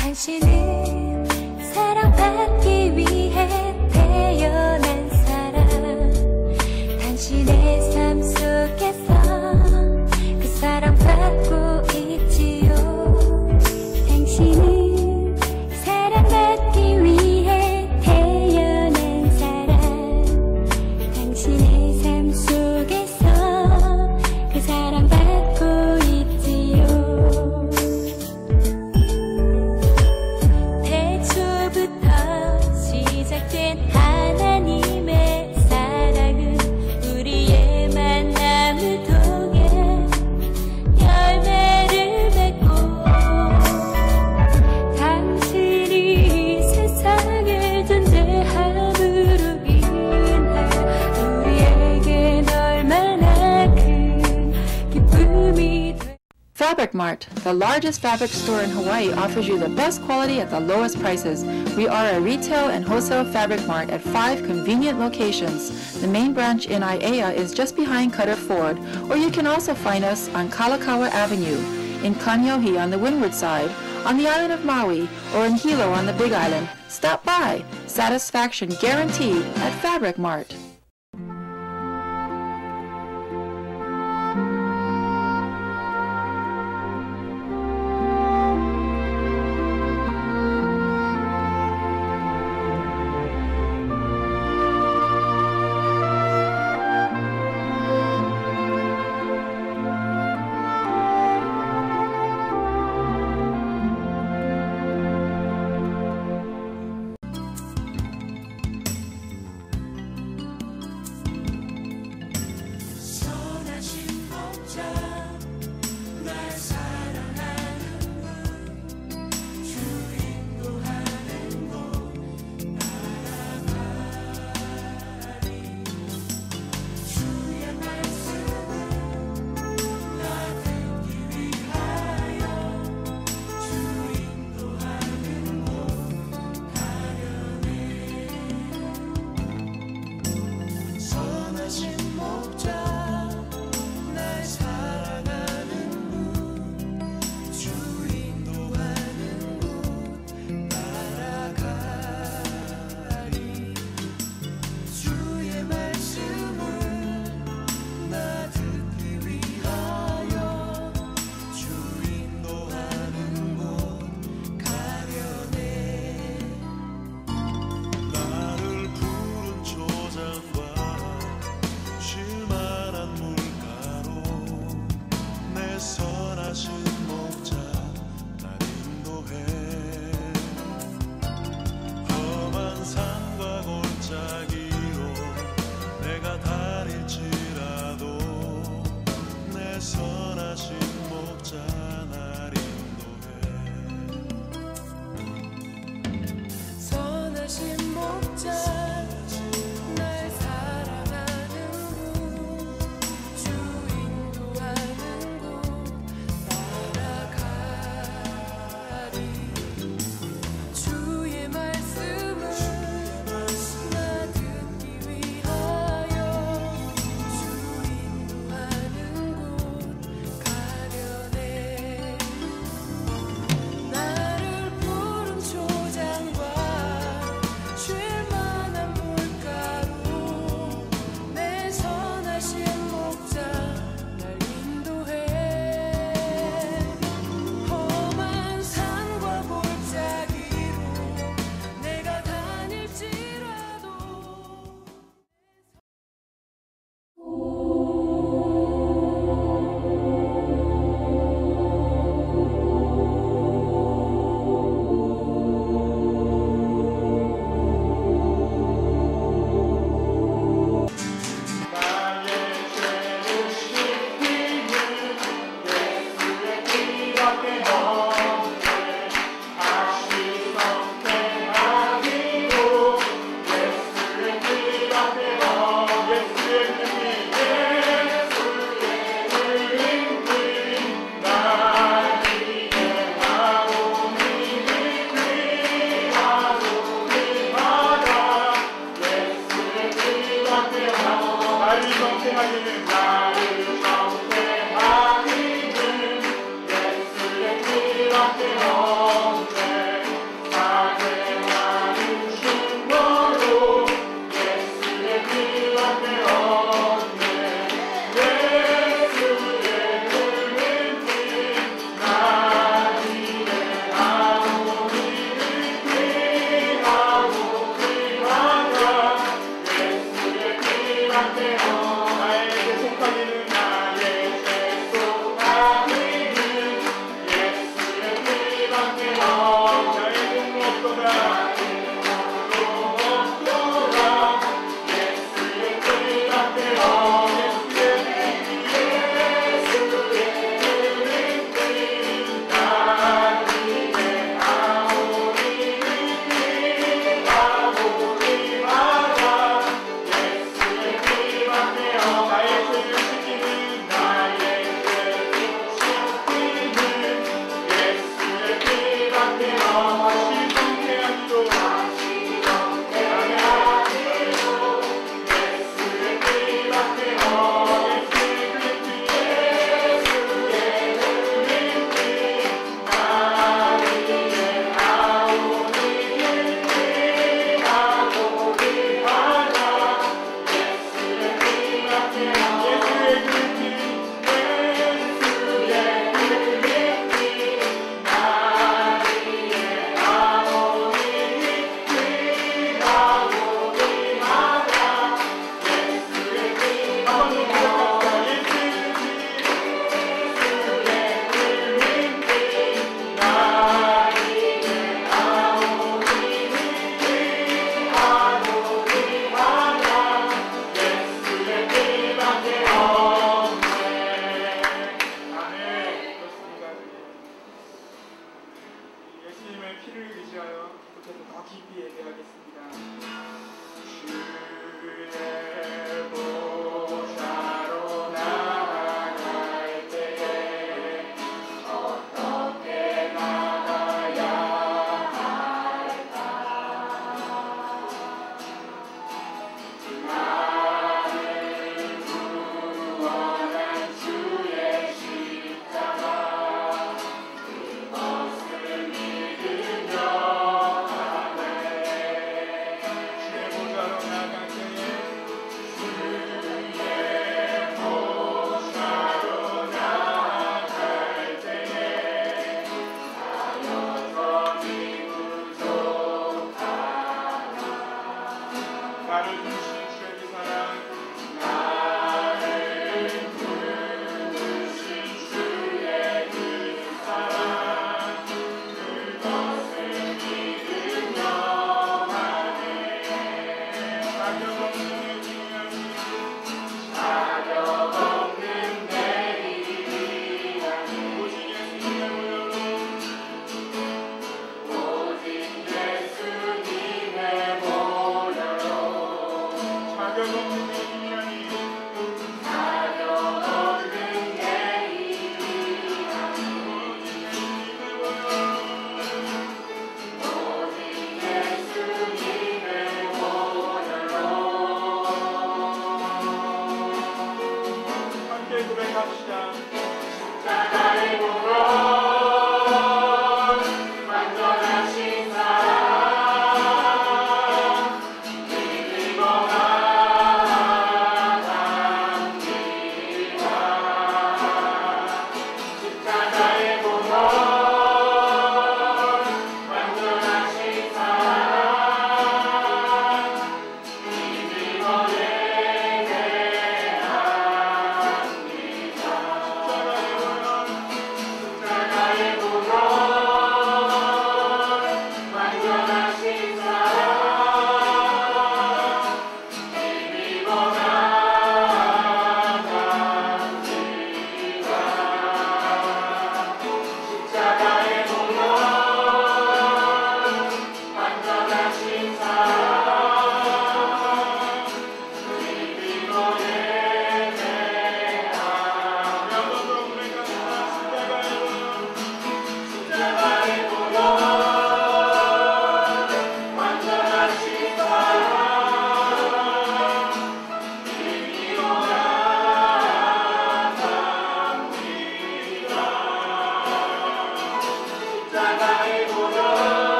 당신은 사랑받기 위해 태어난 사람. 당신의 삶 속에서 그 사랑받고 있지요. 당신은 사랑받기 위해 태어난 사람. 당신의 삶 속에서 그 사랑받고 있지요. 태초부터 시작된 하나님의 사랑은 우리의 만남을 통해 열매를 맺고, 당신이 세상을 존재함으로 인해 우리에겐 얼마나 큰 기쁨이 돼. Fabric Mart, the largest fabric store in Hawaii, offers you the best quality at the lowest prices. We are a retail and wholesale fabric mart at 5 convenient locations. The main branch in Aiea is just behind Cutter Ford, or you can also find us on Kalakaua Avenue, in Kaneohe on the windward side, on the island of Maui, or in Hilo on the Big Island. Stop by. Satisfaction guaranteed at Fabric Mart. 성생하기는 나를 성생하기는 예수의 피밖에 없네.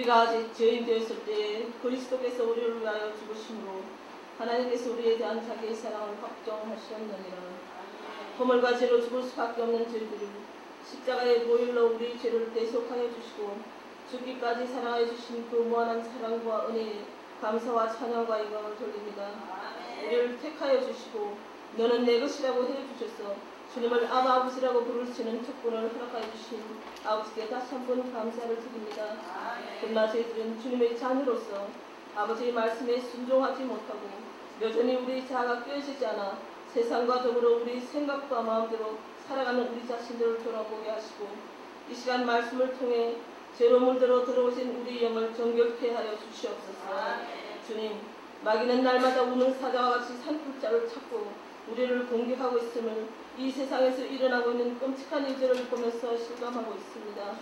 우리가 아직 죄인 되었을 때에 그리스도께서 우리를 위하여 죽으심으로 하나님께서 우리에 대한 자기의 사랑을 확정하셨느니라. 허물과 죄로 죽을 수밖에 없는 저희들을 십자가의 보혈로 우리 죄를 대속하여 주시고 죽기까지 사랑하여 주신 그 무한한 사랑과 은혜에 감사와 찬양과 영광을 돌립니다. 우리를 택하여 주시고 너는 내 것이라고 해주셔서 주님을 아바 아버지라고 부를 수 있는 특권을 허락하여 주신 아버지께 다시 한번 감사를 드립니다. 그러나 저희들은 주님의 자녀로서 아버지의 말씀에 순종하지 못하고 여전히 우리 자아가 깨어지지 않아 세상과 더불어 우리 생각과 마음대로 살아가는 우리 자신들을 돌아보게 하시고 이 시간 말씀을 통해 죄로 물들어 들어오신 우리 영을 정결케 하여 주시옵소서. 주님, 마귀는 날마다 우는 사자와 같이 산불자를 찾고 우리를 공격하고 있음을 이 세상에서 일어나고 있는 끔찍한 일들을 보면서 실감하고 있습니다.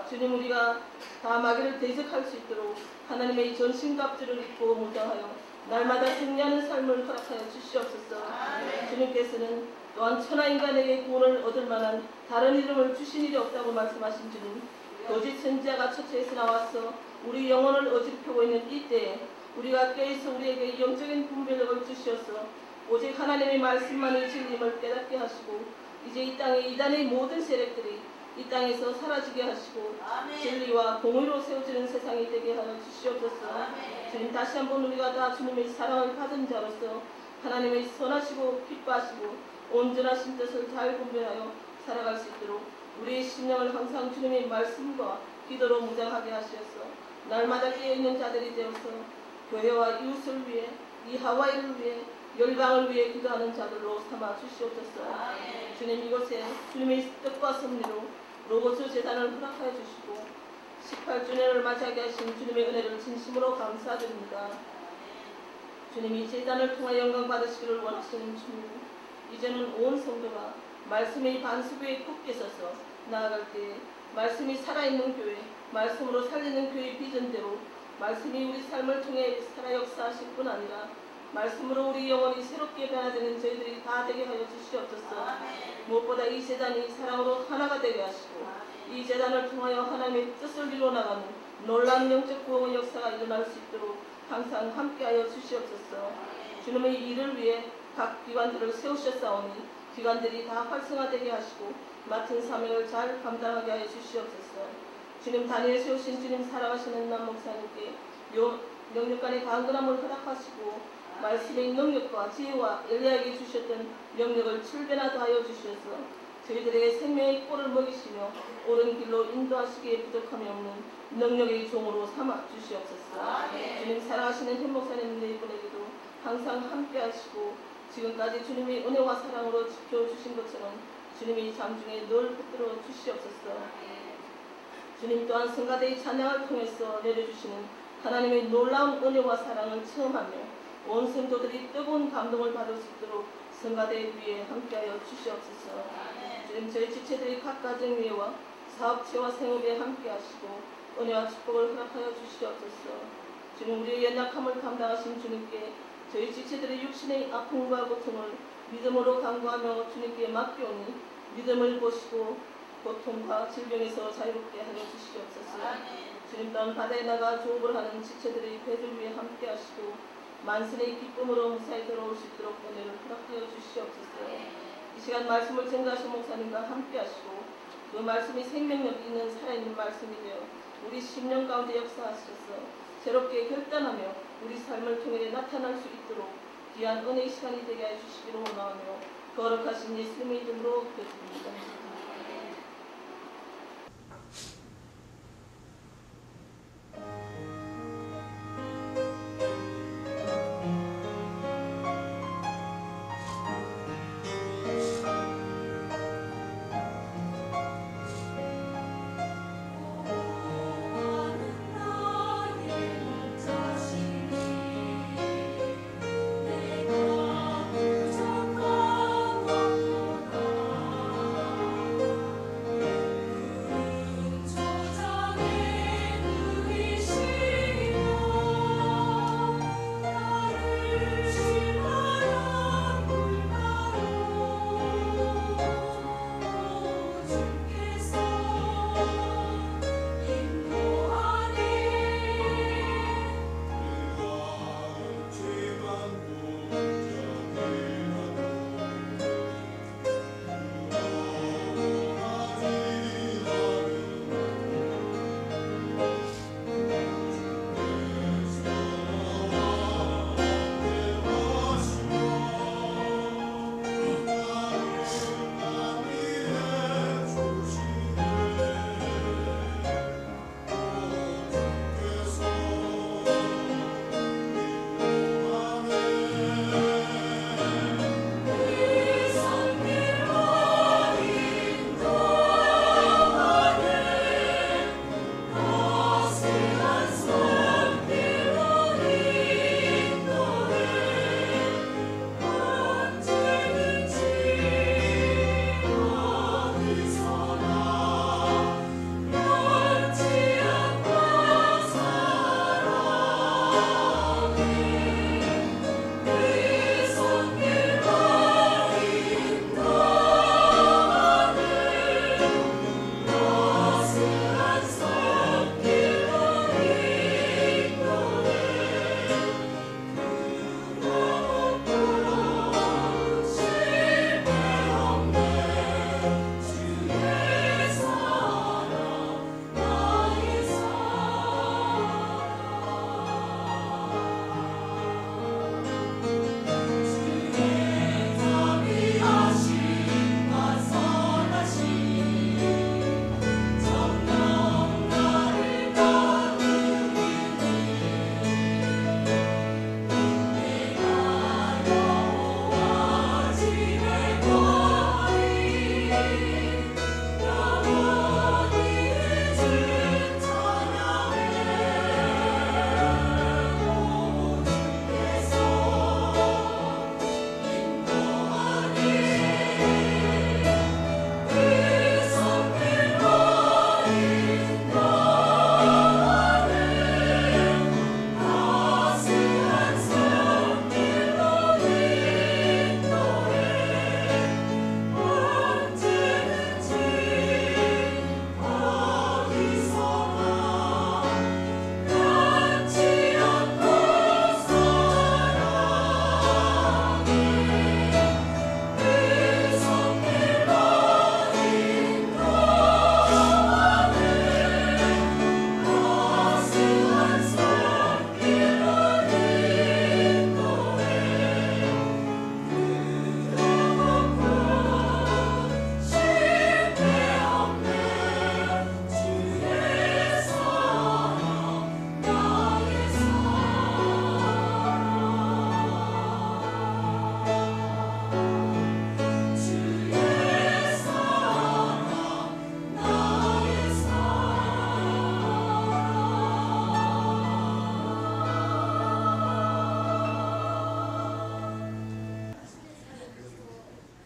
주님, 우리가 다 마귀를 대적할 수 있도록 하나님의 전신갑주를 입고 무장하여 날마다 승리하는 삶을 허락하여 주시옵소서. 주님께서는 또한 천하인간에게 구원을 얻을 만한 다른 이름을 주신 일이 없다고 말씀하신 주님, 거짓 선지자가 처처에서 나와서 우리 영혼을 어지럽히고 있는 이때에 우리가 깨어서 우리에게 영적인 분별력을 주시어서 오직 하나님의 말씀만이 진리임을 깨닫게 하시고 이제 이 땅에 이단의 모든 세력들이 이 땅에서 사라지게 하시고 진리와 공의로 세워지는 세상이 되게 하여 주시옵소서. 주님, 다시 한번 우리가 다 주님의 사랑을 받은 자로서 하나님의 선하시고 기뻐하시고 온전하신 뜻을 잘 분별하여 살아갈 수 있도록 우리의 심령을 항상 주님의 말씀과 기도로 무장하게 하시어서 날마다 깨어있는 자들이 되어서 교회와 이웃을 위해 이 하와이를 위해 열방을 위해 기도하는 자들로 삼아 주시옵소서. 주님, 이곳에 주님의 뜻과 섭리로 로고스 재단을 허락하여 주시고 18주년을 맞이하게 하신 주님의 은혜를 진심으로 감사드립니다. 주님이 재단을 통하여 영광 받으시기를 원하시는 주님, 이제는 온 성도가 말씀의 반수교에 굳게 서서 나아갈 때에 말씀이 살아있는 교회, 말씀으로 살리는 교회의 비전대로 말씀이 우리 삶을 통해 살아 역사하실 뿐 아니라 말씀으로 우리 영혼이 새롭게 변화되는 저희들이 다 되게 하여 주시옵소서. 무엇보다 이 재단이 사랑으로 하나가 되게 하시고 이 재단을 통하여 하나님의 뜻을 이루어나가는 놀라운 영적 구원의 역사가 일어날 수 있도록 항상 함께하여 주시옵소서. 주님의 일을 위해 각 기관들을 세우셨사오니 기관들이 다 활성화되게 하시고 맡은 사명을 잘 감당하게 하여 주시옵소서. 주님, 단위에 세우신 주님 사랑하시는 남 목사님께 명령간의 강건함을 허락하시고 말씀의 능력과 지혜와 엘리야에게 주셨던 명령을 출변하게 하여 주셔서 저희들에게 생명의 꼴을 먹이시며 옳은 길로 인도하시기에 부족함이 없는 능력의 종으로 삼아 주시옵소서. 주님 사랑하시는 현 목사님 네 분에게도 항상 함께 하시고 지금까지 주님의 은혜와 사랑으로 지켜주신 것처럼 주님의 장중에 늘 붙들어 주시옵소서. 주님 또한 성가대의 찬양을 통해서 내려주시는 하나님의 놀라운 은혜와 사랑을 체험하며 온 성도들이 뜨거운 감동을 받을 수 있도록 성가대 위에 함께하여 주시옵소서. 주님, 저희 지체들이 각 가정 위에와 사업체와 생업에 함께하시고 은혜와 축복을 허락하여 주시옵소서. 주님, 우리의 연약함을 감당하신 주님께 저희 지체들의 육신의 아픔과 고통을 믿음으로 간구하며 주님께 맡겨오니 믿음을 보시고 고통과 질병에서 자유롭게 하여 주시옵소서. 주님, 또한 바다에 나가 조업을 하는 지체들의 배들 위에 함께하시고 만선의 기쁨으로 무사히 돌아올 수 있도록 은혜를 허락하여 주시옵소서. 이 시간 말씀을 증거하신 목사님과 함께하시고 그 말씀이 생명력 있는 살아있는 말씀이 되어 우리 심령 가운데 역사하셔서 새롭게 결단하며 우리 삶을 통해 나타날 수 있도록 귀한 은혜의 시간이 되게 해 주시기로 원하며 거룩하신 예수님의 이름으로 기도드립니다.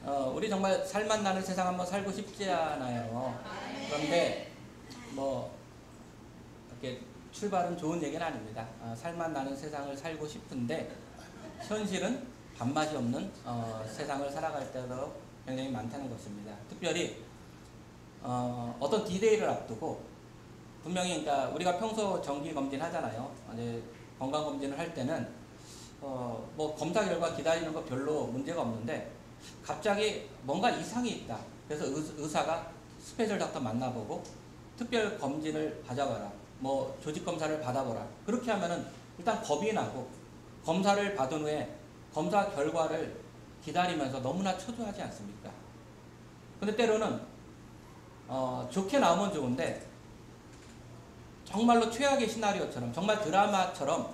우리 정말 살맛 나는 세상 한번 살고 싶지 않아요. 그런데 뭐 이렇게 출발은 좋은 얘기는 아닙니다. 살맛 나는 세상을 살고 싶은데 현실은 밥맛이 없는 세상을 살아갈 때도 굉장히 많다는 것입니다. 특별히 어떤 디데이를 앞두고 분명히 그러니까 우리가 평소 정기 검진 하잖아요. 이제 건강 검진을 할 때는 뭐 검사 결과 기다리는 거 별로 문제가 없는데 갑자기 뭔가 이상이 있다. 그래서 의사가 스페셜 닥터 만나보고 특별 검진을 받아봐라. 뭐 조직 검사를 받아보라. 그렇게 하면은 일단 겁이 나고 검사를 받은 후에 검사 결과를 기다리면서 너무나 초조하지 않습니까? 근데 때로는 좋게 나오면 좋은데 정말로 최악의 시나리오처럼 정말 드라마처럼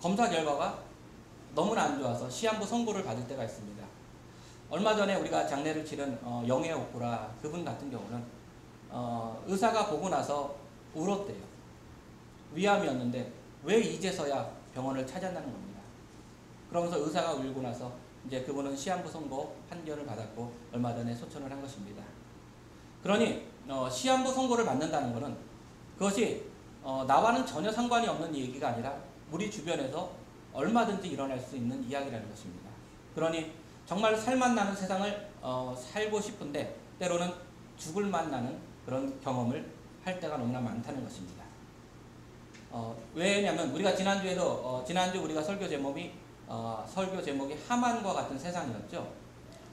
검사 결과가 너무나 안 좋아서 시한부 선고를 받을 때가 있습니다. 얼마 전에 우리가 장례를 치른 영애 옥구라 그분 같은 경우는 의사가 보고 나서 울었대요. 위암이었는데 왜 이제서야 병원을 찾았다는 겁니다. 그러면서 의사가 울고 나서 이제 그분은 시한부 선고 판결을 받았고 얼마 전에 소천을 한 것입니다. 그러니 시한부 선고를 받는다는 것은 그것이 나와는 전혀 상관이 없는 얘기가 아니라 우리 주변에서 얼마든지 일어날 수 있는 이야기라는 것입니다. 그러니 정말 살맛 나는 세상을 살고 싶은데 때로는 죽을 맛 나는 그런 경험을 할 때가 너무나 많다는 것입니다. 왜냐하면 우리가 지난주 우리가 설교 제목이 하만과 같은 세상이었죠.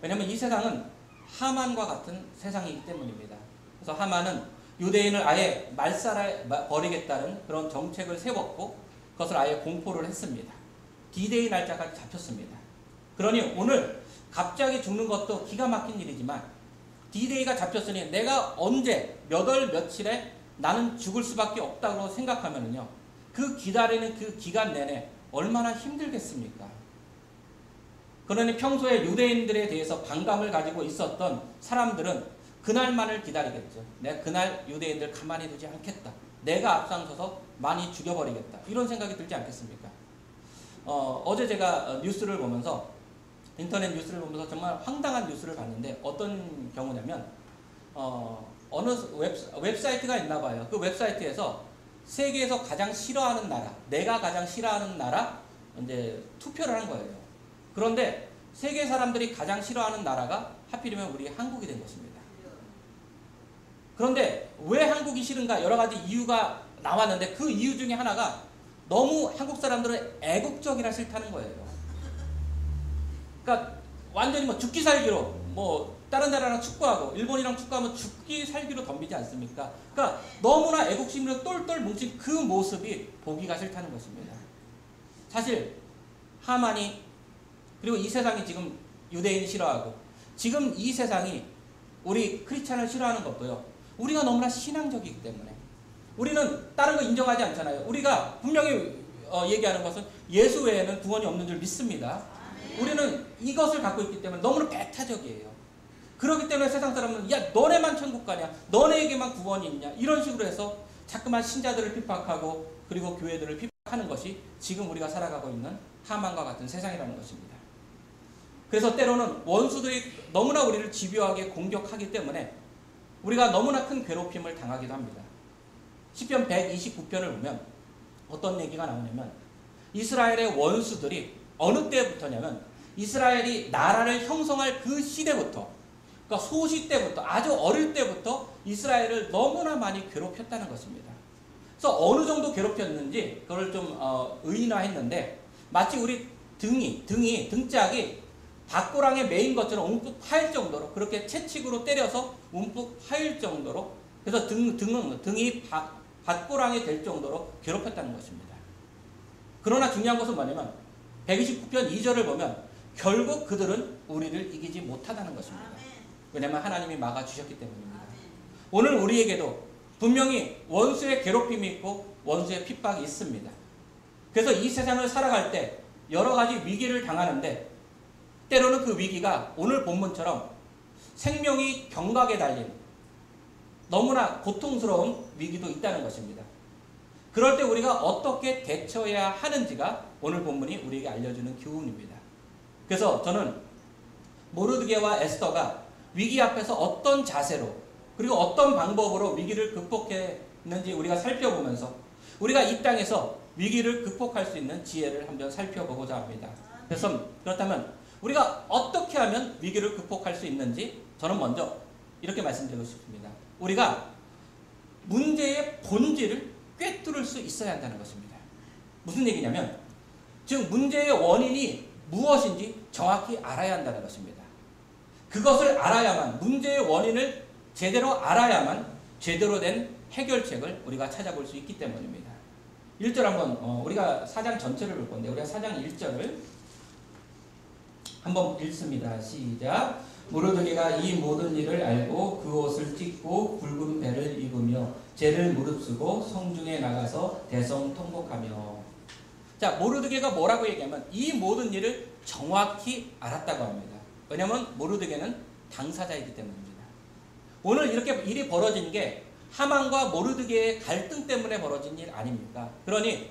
왜냐하면 이 세상은 하만과 같은 세상이기 때문입니다. 그래서 하만은 유대인을 아예 말살해 버리겠다는 그런 정책을 세웠고 그것을 아예 공포를 했습니다. D-Day 날짜까지 잡혔습니다. 그러니 오늘 갑자기 죽는 것도 기가 막힌 일이지만 D-Day가 잡혔으니 내가 언제 몇 월 며칠에 나는 죽을 수밖에 없다고 생각하면은요, 그 기다리는 그 기간 내내 얼마나 힘들겠습니까? 그러니 평소에 유대인들에 대해서 반감을 가지고 있었던 사람들은 그날만을 기다리겠죠. 내가 그날 유대인들 가만히 두지 않겠다. 내가 앞장서서 많이 죽여버리겠다. 이런 생각이 들지 않겠습니까? 어제 제가 뉴스를 보면서 인터넷 뉴스를 보면서 정말 황당한 뉴스를 봤는데 어떤 경우냐면 어느 웹사이트가 있나 봐요. 그 웹사이트에서 세계에서 가장 싫어하는 나라, 내가 가장 싫어하는 나라 이제 투표를 한 거예요. 그런데 세계 사람들이 가장 싫어하는 나라가 하필이면 우리 한국이 된 것입니다. 그런데 왜 한국이 싫은가 여러 가지 이유가 나왔는데 그 이유 중에 하나가 너무 한국 사람들은 애국적이라 싫다는 거예요. 그러니까 완전히 뭐 죽기 살기로 뭐 다른 나라랑 축구하고 일본이랑 축구하면 죽기 살기로 덤비지 않습니까? 그러니까 너무나 애국심으로 똘똘 뭉친 그 모습이 보기가 싫다는 것입니다. 사실 하만이 그리고 이 세상이 지금 유대인이 싫어하고 지금 이 세상이 우리 크리스찬을 싫어하는 것도요. 우리가 너무나 신앙적이기 때문에 우리는 다른 거 인정하지 않잖아요. 우리가 분명히 얘기하는 것은 예수 외에는 구원이 없는 줄 믿습니다. 우리는 이것을 갖고 있기 때문에 너무나 배타적이에요. 그렇기 때문에 세상 사람은 야 너네만 천국 가냐, 너네에게만 구원이 있냐 이런 식으로 해서 자꾸만 신자들을 핍박하고 그리고 교회들을 핍박하는 것이 지금 우리가 살아가고 있는 하만과 같은 세상이라는 것입니다. 그래서 때로는 원수들이 너무나 우리를 집요하게 공격하기 때문에 우리가 너무나 큰 괴롭힘을 당하기도 합니다. 시편 129편을 보면 어떤 얘기가 나오냐면 이스라엘의 원수들이 어느 때부터냐면 이스라엘이 나라를 형성할 그 시대부터, 그러니까 소시 때부터 아주 어릴 때부터 이스라엘을 너무나 많이 괴롭혔다는 것입니다. 그래서 어느 정도 괴롭혔는지 그걸 좀 의인화했는데 마치 우리 등짝이 닭고랑에 매인 것처럼 움푹 파일 정도로 그렇게 채찍으로 때려서 움푹 파일 정도로 그래서 등이 밭고랑이 될 정도로 괴롭혔다는 것입니다. 그러나 중요한 것은 뭐냐면 129편 2절을 보면 결국 그들은 우리를 이기지 못하다는 것입니다. 왜냐하면 하나님이 막아주셨기 때문입니다. 오늘 우리에게도 분명히 원수의 괴롭힘이 있고 원수의 핍박이 있습니다. 그래서 이 세상을 살아갈 때 여러 가지 위기를 당하는데 때로는 그 위기가 오늘 본문처럼 생명이 경각에 달린 너무나 고통스러운 위기도 있다는 것입니다. 그럴 때 우리가 어떻게 대처해야 하는지가 오늘 본문이 우리에게 알려주는 교훈입니다. 그래서 저는 모르드게와 에스더가 위기 앞에서 어떤 자세로 그리고 어떤 방법으로 위기를 극복했는지 우리가 살펴보면서 우리가 이 땅에서 위기를 극복할 수 있는 지혜를 한번 살펴보고자 합니다. 그래서 그렇다면 우리가 어떻게 하면 위기를 극복할 수 있는지 저는 먼저 이렇게 말씀드리고 싶습니다. 우리가 문제의 본질을 꿰뚫을 수 있어야 한다는 것입니다. 무슨 얘기냐면 즉 문제의 원인이 무엇인지 정확히 알아야 한다는 것입니다. 그것을 알아야만 문제의 원인을 제대로 알아야만 제대로 된 해결책을 우리가 찾아볼 수 있기 때문입니다. 1절 한번 우리가 4장 전체를 볼 건데 우리가 4장 1절을 한번 읽습니다. 시작. 모르드게가 이 모든 일을 알고 그 옷을 찢고 굵은 배를 입으며 죄를 무릅쓰고 성중에 나가서 대성통곡하며. 자, 모르드게가 뭐라고 얘기하면 이 모든 일을 정확히 알았다고 합니다. 왜냐하면 모르드게는 당사자이기 때문입니다. 오늘 이렇게 일이 벌어진 게 하만과 모르드게의 갈등 때문에 벌어진 일 아닙니까? 그러니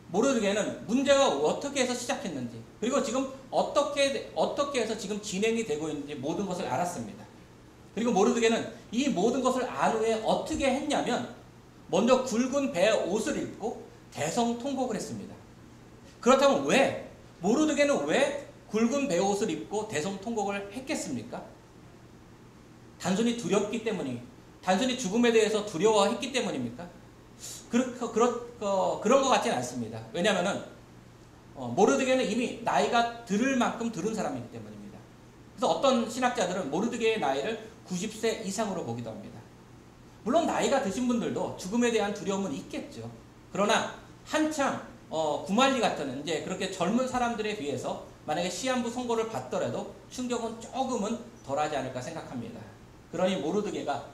모르드게는 문제가 어떻게 해서 시작했는지 그리고 지금 어떻게 해서 지금 진행이 되고 있는지 모든 것을 알았습니다. 그리고 모르드게는 이 모든 것을 안 후에 어떻게 했냐면 먼저 굵은 배 옷을 입고 대성통곡을 했습니다. 그렇다면 모르드게는 왜 굵은 배 옷을 입고 대성통곡을 했겠습니까? 단순히 두렵기 때문이 단순히 죽음에 대해서 두려워했기 때문입니까? 그런 것 같지는 않습니다. 왜냐하면 모르드게는 이미 나이가 들을 만큼 들은 사람이기 때문입니다. 그래서 어떤 신학자들은 모르드게의 나이를 90세 이상으로 보기도 합니다. 물론 나이가 드신 분들도 죽음에 대한 두려움은 있겠죠. 그러나 한창 구말리 같은 이제 그렇게 젊은 사람들에 비해서 만약에 시한부 선고를 받더라도 충격은 조금은 덜하지 않을까 생각합니다. 그러니 모르드게가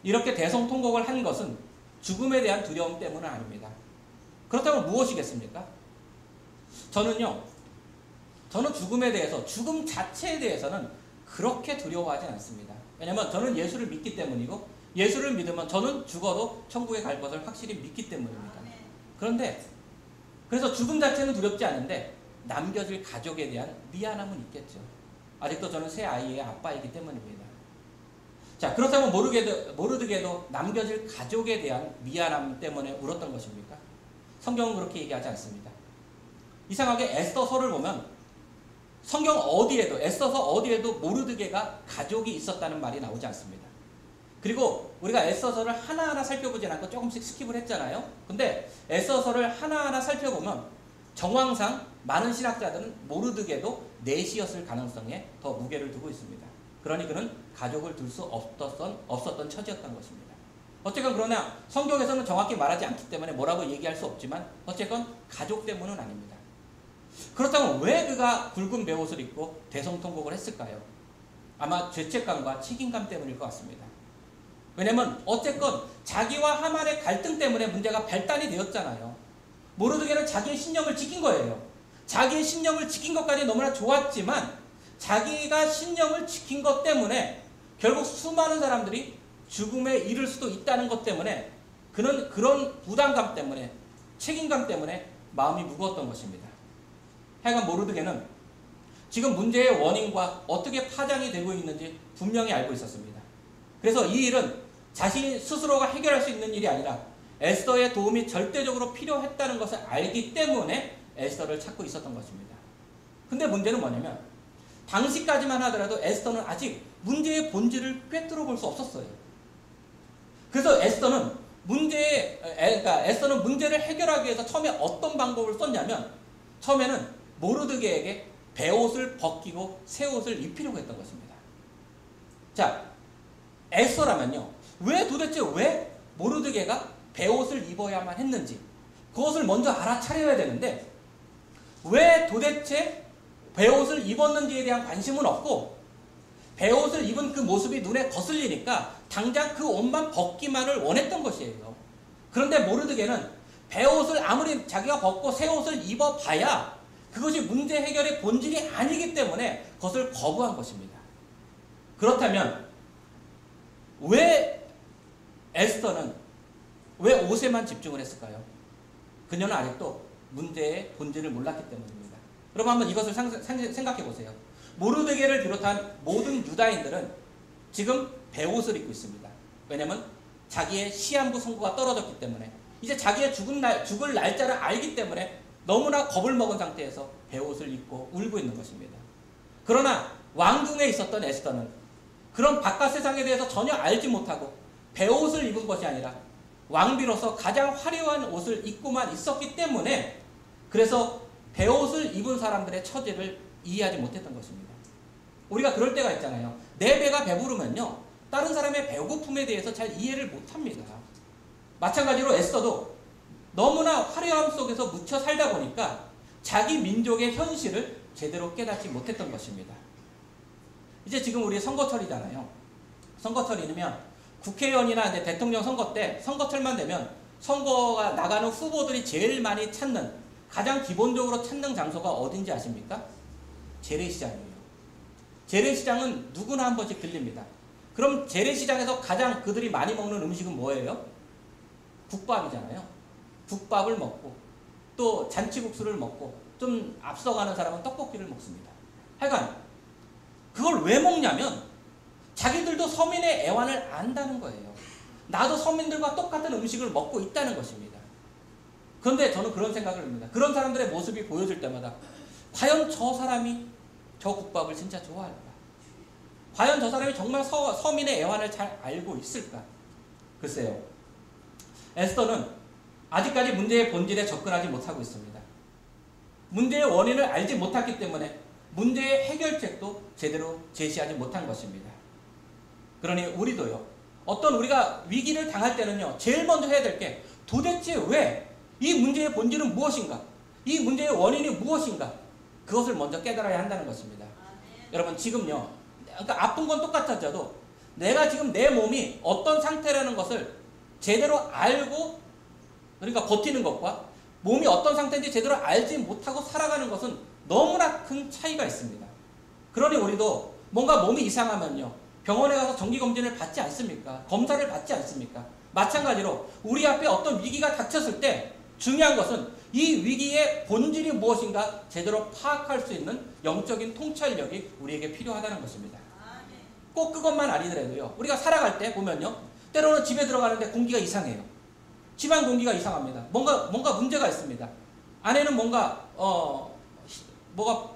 이렇게 대성통곡을 한 것은 죽음에 대한 두려움 때문은 아닙니다. 그렇다면 무엇이겠습니까? 저는 죽음에 대해서 죽음 자체에 대해서는 그렇게 두려워하지 않습니다. 왜냐하면 저는 예수를 믿기 때문이고 예수를 믿으면 저는 죽어도 천국에 갈 것을 확실히 믿기 때문입니다. 그런데 그래서 죽음 자체는 두렵지 않은데 남겨질 가족에 대한 미안함은 있겠죠. 아직도 저는 새 아이의 아빠이기 때문입니다. 자, 그렇다면 모르드게도 남겨질 가족에 대한 미안함 때문에 울었던 것입니까? 성경은 그렇게 얘기하지 않습니다. 이상하게 에스더서를 보면 성경 어디에도 에스더서 어디에도 모르드게가 가족이 있었다는 말이 나오지 않습니다. 그리고 우리가 에스더서를 하나하나 살펴보지 않고 조금씩 스킵을 했잖아요. 근데 에스더서를 하나하나 살펴보면 정황상 많은 신학자들은 모르드게도 넷이었을 가능성에 더 무게를 두고 있습니다. 그러니 그는 가족을 둘 수 없었던 처지였던 것입니다. 어쨌건 그러나 성경에서는 정확히 말하지 않기 때문에 뭐라고 얘기할 수 없지만 어쨌건 가족 때문은 아닙니다. 그렇다면 왜 그가 굵은 베옷을 입고 대성통곡을 했을까요? 아마 죄책감과 책임감 때문일 것 같습니다. 왜냐면 어쨌건 자기와 하만의 갈등 때문에 문제가 발단이 되었잖아요. 모르드게는 자기의 신념을 지킨 거예요. 자기의 신념을 지킨 것까지 너무나 좋았지만 자기가 신념을 지킨 것 때문에 결국 수많은 사람들이 죽음에 이를 수도 있다는 것 때문에 그는 그런 부담감 때문에 책임감 때문에 마음이 무거웠던 것입니다. 하여간 모르드게는 지금 문제의 원인과 어떻게 파장이 되고 있는지 분명히 알고 있었습니다. 그래서 이 일은 자신 스스로가 해결할 수 있는 일이 아니라 에스더의 도움이 절대적으로 필요했다는 것을 알기 때문에 에스더를 찾고 있었던 것입니다. 근데 문제는 뭐냐면 당시까지만 하더라도 에스더는 아직 문제의 본질을 꿰뚫어 볼 수 없었어요. 그래서 에스더는 문제를 해결하기 위해서 처음에 어떤 방법을 썼냐면 처음에는 모르드게에게 베옷을 벗기고 새 옷을 입히려고 했던 것입니다. 자, 에스더라면요. 도대체 왜 모르드게가 베옷을 입어야만 했는지 그것을 먼저 알아차려야 되는데 왜 도대체 베옷을 입었는지에 대한 관심은 없고 베옷을 입은 그 모습이 눈에 거슬리니까 당장 그 옷만 벗기만을 원했던 것이에요. 그런데 모르드게는 베옷을 아무리 자기가 벗고 새 옷을 입어봐야 그것이 문제 해결의 본질이 아니기 때문에 그것을 거부한 것입니다. 그렇다면 왜 에스더는 왜 옷에만 집중을 했을까요? 그녀는 아직도 문제의 본질을 몰랐기 때문입니다. 여러분 한번 이것을 생각해 보세요. 모르드게를 비롯한 모든 유다인들은 지금 베옷을 입고 있습니다. 왜냐하면 자기의 시한부 선고가 떨어졌기 때문에 이제 자기의 죽을 날짜를 알기 때문에 너무나 겁을 먹은 상태에서 베옷을 입고 울고 있는 것입니다. 그러나 왕궁에 있었던 에스더는 그런 바깥 세상에 대해서 전혀 알지 못하고 베옷을 입은 것이 아니라 왕비로서 가장 화려한 옷을 입고만 있었기 때문에 그래서 베옷을 입은 사람들의 처지를 이해하지 못했던 것입니다. 우리가 그럴 때가 있잖아요. 내 배가 배부르면요 다른 사람의 배고픔에 대해서 잘 이해를 못합니다. 마찬가지로 에스더도 너무나 화려함 속에서 묻혀 살다 보니까 자기 민족의 현실을 제대로 깨닫지 못했던 것입니다. 이제 지금 우리 선거철이잖아요. 선거철이면 국회의원이나 이제 대통령 선거 때 선거철만 되면 선거가 나가는 후보들이 제일 많이 찾는 가장 기본적으로 찾는 장소가 어딘지 아십니까? 재래시장이에요. 재래시장은 누구나 한 번씩 들립니다. 그럼 재래시장에서 가장 그들이 많이 먹는 음식은 뭐예요? 국밥이잖아요. 국밥을 먹고 또 잔치국수를 먹고 좀 앞서가는 사람은 떡볶이를 먹습니다. 하여간 그걸 왜 먹냐면 자기들도 서민의 애환을 안다는 거예요. 나도 서민들과 똑같은 음식을 먹고 있다는 것입니다. 그런데 저는 그런 생각을 합니다. 그런 사람들의 모습이 보여질 때마다 과연 저 사람이 저 국밥을 진짜 좋아할까? 과연 저 사람이 정말 서민의 애환을 잘 알고 있을까? 글쎄요. 에스더는 아직까지 문제의 본질에 접근하지 못하고 있습니다. 문제의 원인을 알지 못했기 때문에 문제의 해결책도 제대로 제시하지 못한 것입니다. 그러니 우리도요. 어떤 우리가 위기를 당할 때는요. 제일 먼저 해야 될 게 도대체 왜 이 문제의 본질은 무엇인가? 이 문제의 원인이 무엇인가? 그것을 먼저 깨달아야 한다는 것입니다. 여러분 지금요. 그러니까 아픈 건 똑같아져도 내가 지금 내 몸이 어떤 상태라는 것을 제대로 알고 그러니까 버티는 것과 몸이 어떤 상태인지 제대로 알지 못하고 살아가는 것은 너무나 큰 차이가 있습니다. 그러니 우리도 뭔가 몸이 이상하면요. 병원에 가서 정기검진을 받지 않습니까? 검사를 받지 않습니까? 마찬가지로 우리 앞에 어떤 위기가 닥쳤을 때 중요한 것은 이 위기의 본질이 무엇인가 제대로 파악할 수 있는 영적인 통찰력이 우리에게 필요하다는 것입니다. 꼭 그것만 아니더라도요. 우리가 살아갈 때 보면요. 때로는 집에 들어가는데 공기가 이상해요. 집안 공기가 이상합니다. 뭔가 문제가 있습니다. 안에는 뭔가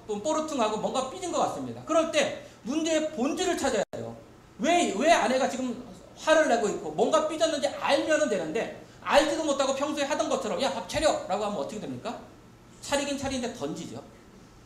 좀 뽀르퉁하고 뭔가 삐진 것 같습니다. 그럴 때 문제의 본질을 찾아야 돼요. 왜 아내가 지금 화를 내고 있고 뭔가 삐졌는지 알면 되는데 알지도 못하고 평소에 하던 것처럼 야 밥 차려! 라고 하면 어떻게 됩니까? 차리긴 차리는데 던지죠.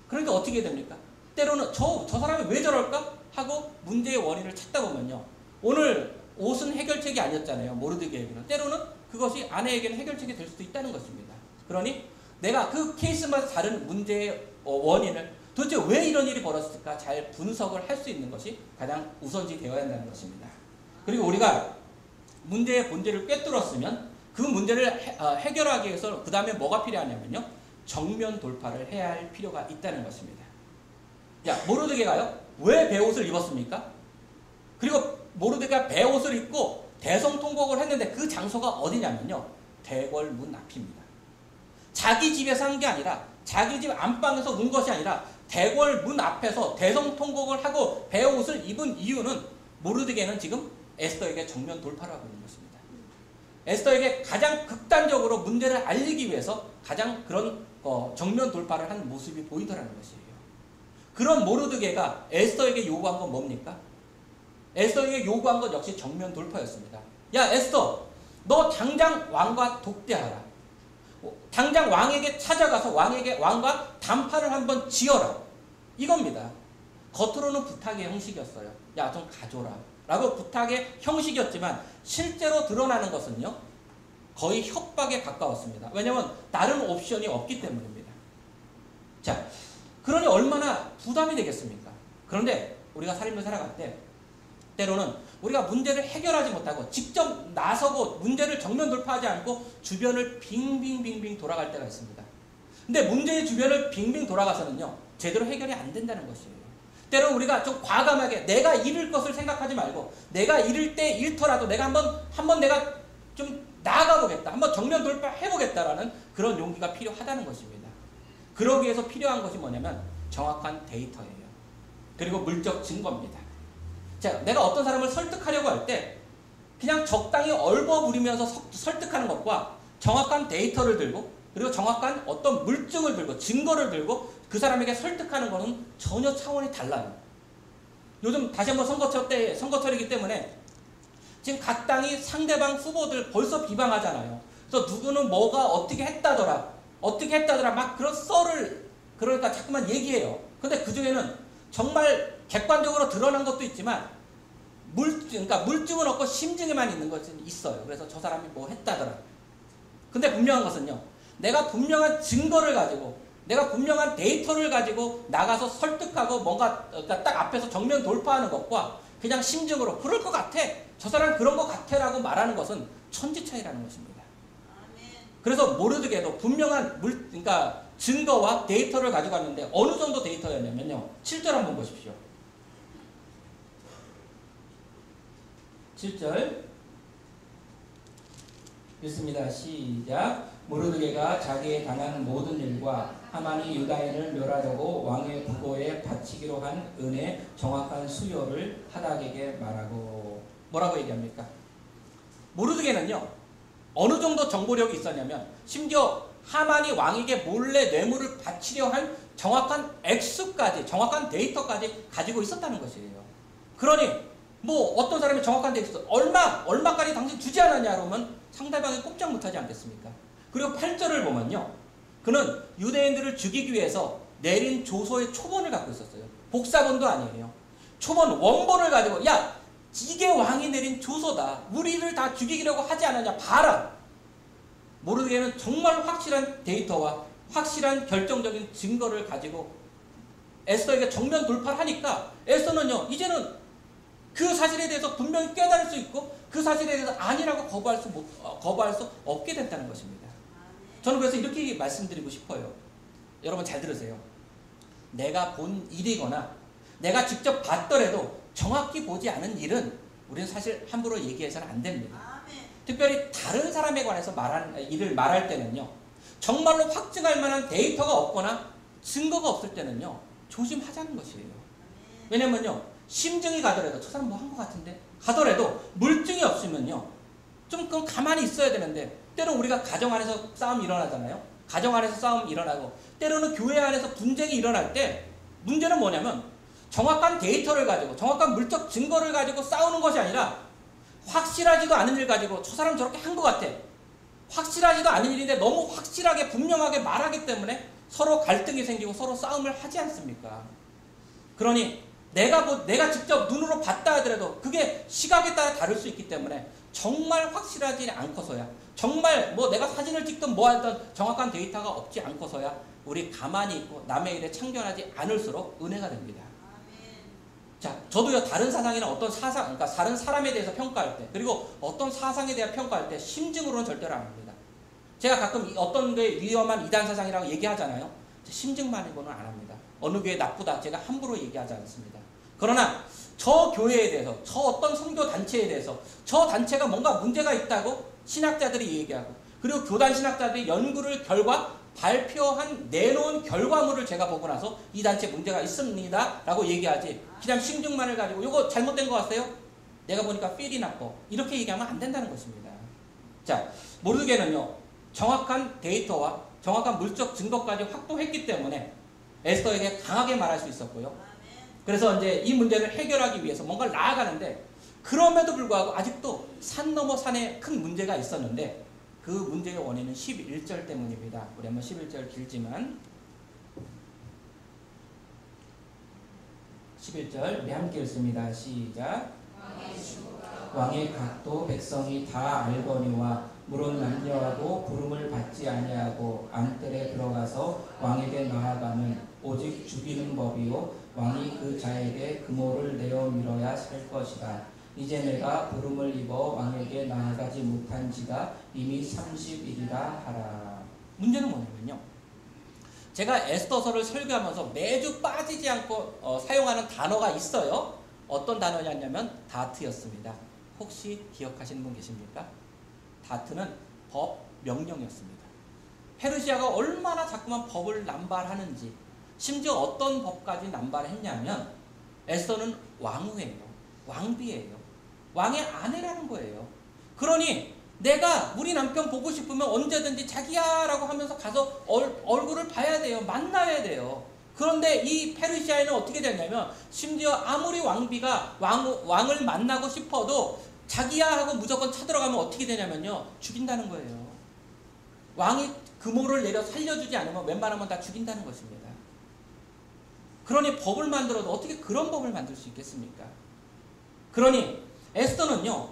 그러니까 어떻게 됩니까? 때로는 저 사람이 왜 저럴까? 하고 문제의 원인을 찾다 보면요. 오늘 옷은 해결책이 아니었잖아요. 모르드게에게는. 때로는 그것이 아내에게는 해결책이 될 수도 있다는 것입니다. 그러니 내가 그 케이스마다 다른 문제의 원인을 도대체 왜 이런 일이 벌어졌을까 잘 분석을 할 수 있는 것이 가장 우선시 되어야 한다는 것입니다. 그리고 우리가 문제의 본질을 꿰뚫었으면 그 문제를 해결하기 위해서 그 다음에 뭐가 필요하냐면요. 정면 돌파를 해야 할 필요가 있다는 것입니다. 자, 모르드게가요. 왜 베옷을 입었습니까? 그리고 모르드게가 베옷을 입고 대성통곡을 했는데 그 장소가 어디냐면요. 대궐문 앞입니다. 자기 집에서 한 게 아니라 자기 집 안방에서 운 것이 아니라 대궐문 앞에서 대성통곡을 하고 베옷을 입은 이유는 모르드게는 지금 에스더에게 정면 돌파를 하고 있는 것입니다. 에스더에게 가장 극단적으로 문제를 알리기 위해서 가장 그런 정면 돌파를 한 모습이 보이더라는 것이에요. 그런 모르드게가 에스더에게 요구한 건 뭡니까? 에스더에게 요구한 것 역시 정면 돌파였습니다. 야 에스더, 너 당장 왕과 독대하라. 당장 왕에게 찾아가서 왕과 단판을 한번 지어라. 이겁니다. 겉으로는 부탁의 형식이었어요. 야 좀 가줘라 라고 부탁의 형식이었지만 실제로 드러나는 것은요. 거의 협박에 가까웠습니다. 왜냐하면 다른 옵션이 없기 때문입니다. 자, 그러니 얼마나 부담이 되겠습니까? 그런데 우리가 삶을 살아갈 때 때로는 우리가 문제를 해결하지 못하고 직접 나서고 문제를 정면 돌파하지 않고 주변을 빙빙빙빙 돌아갈 때가 있습니다. 근데 문제의 주변을 빙빙 돌아가서는요. 제대로 해결이 안 된다는 것이에요. 때로는 우리가 좀 과감하게 내가 잃을 것을 생각하지 말고 내가 잃을 때 잃더라도 내가 한번 내가 좀 나아가 보겠다. 한번 정면 돌파해 보겠다라는 그런 용기가 필요하다는 것입니다. 그러기 위해서 필요한 것이 뭐냐면 정확한 데이터예요. 그리고 물적 증거입니다. 자, 내가 어떤 사람을 설득하려고 할 때 그냥 적당히 얼버무리면서 설득하는 것과 정확한 데이터를 들고 그리고 정확한 어떤 물증을 들고 증거를 들고 그 사람에게 설득하는 것은 전혀 차원이 달라요. 요즘 다시 한번 선거철이기 때문에 지금 각 당이 상대방 후보들 벌써 비방하잖아요. 그래서 누구는 뭐가 어떻게 했다더라 막 그런 썰을 그러니까 자꾸만 얘기해요. 근데 그 중에는 정말 객관적으로 드러난 것도 있지만 그러니까 물증은 없고 심증에만 있는 것은 있어요. 그래서 저 사람이 뭐 했다더라. 근데 분명한 것은요. 내가 분명한 증거를 가지고 내가 분명한 데이터를 가지고 나가서 설득하고 뭔가 그러니까 딱 앞에서 정면 돌파하는 것과 그냥 심증으로 그럴 것 같아. 저 사람 그런 것 같아 라고 말하는 것은 천지 차이라는 것입니다. 그래서 모르드게도 분명한 그러니까 증거와 데이터를 가지고 왔는데 어느 정도 데이터였냐면요. 7절 한번 보십시오. 7절 읽습니다. 시작. 모르드게가 자기의 당한 모든 일과 하만이 유다인을 멸하려고 왕의 부고에 바치기로 한 은의 정확한 수요를 하닥에게 말하고 뭐라고 얘기합니까? 모르드게는요. 어느 정도 정보력이 있었냐면 심지어 하만이 왕에게 몰래 뇌물을 바치려 한 정확한 액수까지 정확한 데이터까지 가지고 있었다는 것이에요. 그러니 뭐 어떤 사람이 정확한 데이터 얼마까지 당신 주지 않았냐 그러면 상대방이 꼼짝 못하지 않겠습니까? 그리고 8절을 보면요. 그는 유대인들을 죽이기 위해서 내린 조서의 초본을 갖고 있었어요. 복사본도 아니에요. 초본 원본을 가지고 야 이게 왕이 내린 조서다. 우리를 다 죽이려고 하지 않았냐. 봐라. 모르드게는 정말 확실한 데이터와 확실한 결정적인 증거를 가지고 에스더에게 정면 돌파를 하니까 에스더는요. 이제는 그 사실에 대해서 분명히 깨달을 수 있고 그 사실에 대해서 아니라고 거부할 수 없게 됐다는 것입니다. 저는 그래서 이렇게 말씀드리고 싶어요. 여러분 잘 들으세요. 내가 본 일이거나 내가 직접 봤더라도 정확히 보지 않은 일은 우리는 사실 함부로 얘기해서는 안 됩니다. 특별히 다른 사람에 관해서 일을 말할 때는요. 정말로 확증할 만한 데이터가 없거나 증거가 없을 때는요. 조심하자는 것이에요. 왜냐면요. 심증이 가더라도 저 사람 뭐 한 것 같은데 가더라도 물증이 없으면요. 좀 그건 가만히 있어야 되는데 때로 우리가 가정 안에서 싸움이 일어나잖아요. 가정 안에서 싸움이 일어나고 때로는 교회 안에서 분쟁이 일어날 때 문제는 뭐냐면 정확한 데이터를 가지고 정확한 물적 증거를 가지고 싸우는 것이 아니라 확실하지도 않은 일 가지고 저 사람 저렇게 한 것 같아. 확실하지도 않은 일인데 너무 확실하게 분명하게 말하기 때문에 서로 갈등이 생기고 서로 싸움을 하지 않습니까? 그러니 내가 직접 눈으로 봤다 하더라도 그게 시각에 따라 다를 수 있기 때문에 정말 확실하지 않고서야 정말 뭐 내가 사진을 찍든 뭐 하든 정확한 데이터가 없지 않고서야 우리 가만히 있고 남의 일에 참견하지 않을수록 은혜가 됩니다. 자, 저도요 다른 사상이나 어떤 사상, 그러니까 다른 사람에 대해서 평가할 때 그리고 어떤 사상에 대해 평가할 때 심증으로는 절대로 안 합니다. 제가 가끔 어떤 게 위험한 이단 사상이라고 얘기하잖아요. 심증만으로는 안 합니다. 어느 교회 나쁘다 제가 함부로 얘기하지 않습니다. 그러나 저 교회에 대해서 저 어떤 선교 단체에 대해서 저 단체가 뭔가 문제가 있다고 신학자들이 얘기하고 그리고 교단 신학자들이 연구를 결과 내놓은 결과물을 제가 보고 나서 이 단체 문제가 있습니다 라고 얘기하지 그냥 심증만을 가지고 이거 잘못된 거 같아요? 내가 보니까 필이 나빠 이렇게 얘기하면 안 된다는 것입니다. 자, 모르드게는요 정확한 데이터와 정확한 물적 증거까지 확보했기 때문에 에스더에게 강하게 말할 수 있었고요. 그래서 이제 이 문제를 해결하기 위해서 뭔가를 나아가는데 그럼에도 불구하고 아직도 산 넘어 산에 큰 문제가 있었는데 그 문제의 원인은 11절 때문입니다. 우리 한번 11절 길지만 11절 우리 함께 읽습니다. 시작. 왕의 각도 백성이 다 알거니와 물은 남녀하고 부름을 받지 아니하고 안뜰에 들어가서 왕에게 나아가는 오직 죽이는 법이요 왕이 그 자에게 금오를 내어 밀어야 살 것이다. 이제 내가 부름을 입어 왕에게 나아가지 못한 지가 이미 30일이라 하라. 문제는 뭐냐면요. 제가 에스더서를 설교하면서 매주 빠지지 않고 사용하는 단어가 있어요. 어떤 단어였냐면 다트였습니다. 혹시 기억하시는 분 계십니까? 다트는 법, 명령이었습니다. 페르시아가 얼마나 자꾸만 법을 남발하는지 심지어 어떤 법까지 남발했냐면 에스더는 왕후예요. 왕비예요. 왕의 아내라는 거예요. 그러니 내가 우리 남편 보고 싶으면 언제든지 자기야 라고 하면서 가서 얼굴을 봐야 돼요. 만나야 돼요. 그런데 이 페르시아에는 어떻게 되냐면 심지어 아무리 왕비가 왕을 만나고 싶어도 자기야 하고 무조건 쳐들어가면 어떻게 되냐면요. 죽인다는 거예요. 왕이 금호를 내려 살려주지 않으면 웬만하면 다 죽인다는 것입니다. 그러니 법을 만들어도 어떻게 그런 법을 만들 수 있겠습니까? 그러니 에스더는요.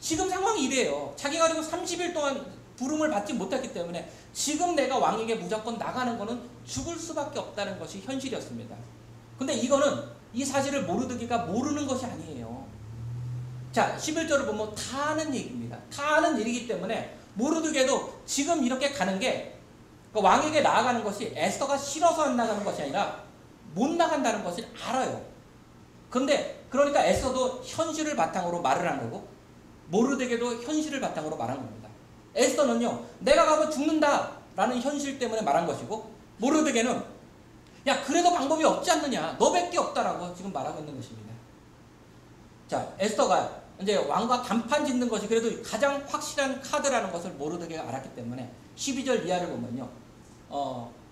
지금 상황이 이래요. 자기가 그리고 30일 동안 부름을 받지 못했기 때문에 지금 내가 왕에게 무조건 나가는 거는 죽을 수밖에 없다는 것이 현실이었습니다. 근데 이거는 이 사실을 모르드기가 모르는 것이 아니에요. 자, 11절을 보면 다 아는 얘기입니다. 다 아는 일이기 때문에 모르드게도 지금 이렇게 가는 게 왕에게 나아가는 것이 에스더가 싫어서 안 나가는 것이 아니라 못 나간다는 것을 알아요. 근데 그러니까 에스더도 현실을 바탕으로 말을 한 거고 모르드게도 현실을 바탕으로 말한 겁니다. 에스더는요. 내가 가면 죽는다라는 현실 때문에 말한 것이고 모르드게는 야 그래도 방법이 없지 않느냐. 너밖에 없다라고 지금 말하고 있는 것입니다. 자, 에스더가 이제 왕과 단판 짓는 것이 그래도 가장 확실한 카드라는 것을 모르드게가 알았기 때문에 12절 이하를 보면요.